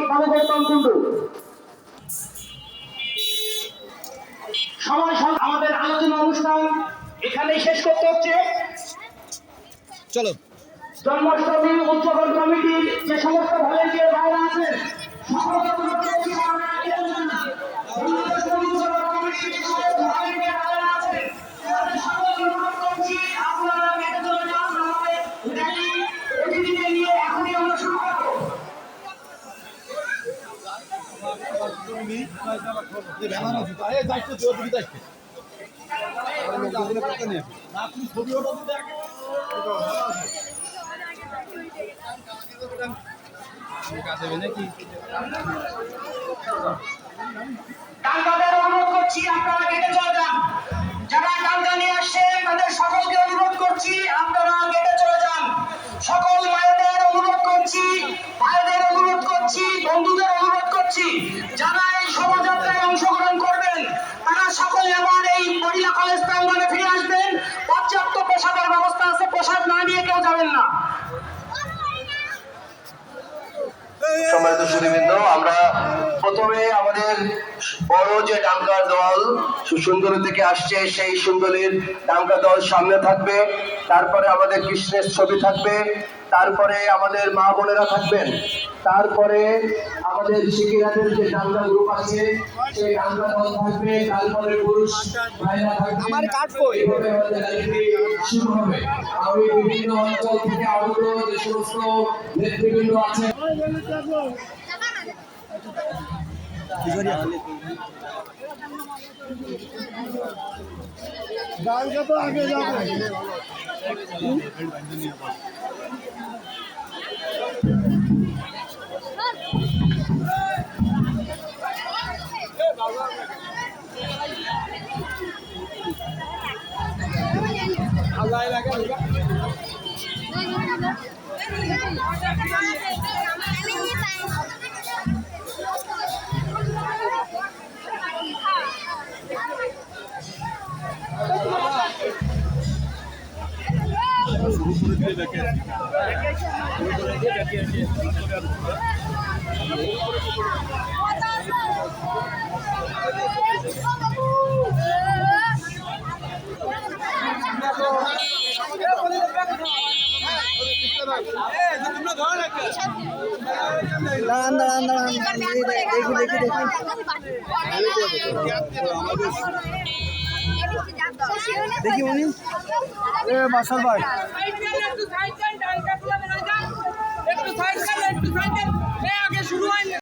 নবগৌতম কুণ্ডু। সময় আমাদের আলোচনা অনুষ্ঠান এখানেই শেষ করতে হচ্ছে। চলো। জন্মাষ্টমী উদযাপন কমিটির যে সমস্ত ভলেন্টিয়ার ভাইরা আছেন ডাঙ্গাদের অনুরোধ করছি আপনারা গেটে চলে যান। যারা ডাঙ্গা নিয়ে আসছেন তাদের সকলকে অনুরোধ করছি আপনারা গেটে চলে যান। সকল মায়েদের অনুরোধ করছি, ভাইদের অনুরোধ করছি, বন্ধুদের অনুরোধ করছি, যারা এই শোভাযাত্রায় অংশগ্রহণ করবেন তারা সকলে আবার এই মহিলা কলেজ প্রাঙ্গণে ফিরে আসবেন। পর্যাপ্ত পোশাকের ব্যবস্থা আছে, পোশাক না নিয়ে কেউ যাবেন না। সম্মানিত সুধীবৃন্দ, আমরা প্রথমে আমাদের বড় যে ডাঙ্গার দল সুন্দরী থেকে আসছে সেই সুন্দরীর ডাঙ্গা দল সামনে থাকবে, তারপরে আমাদের কৃষ্ণের ছবি থাকবে, তারপরে আমাদের মা বোনেরা থাকবেন, তারপরে আমাদের শিক্ষিরাদের যে ডাঙ্গা গ্রুপ আছে সেই ডাঙ্গা দল থাকবে, তারপরে পুরুষ ভাইরা থাকবে। আমার কাট কই শুরু হবে। আমি বিভিন্ন অঞ্চল থেকে আগত যে সমস্ত নেতৃবৃন্দ আছে গাড়িটা তো আগে যাবে। আল্লাহ লাগে দাঁড়ান দাঁড়ান দাঁড়ান দেখি দেখি দেখি দেখি উনি মাসাল ভাই একটু সাইড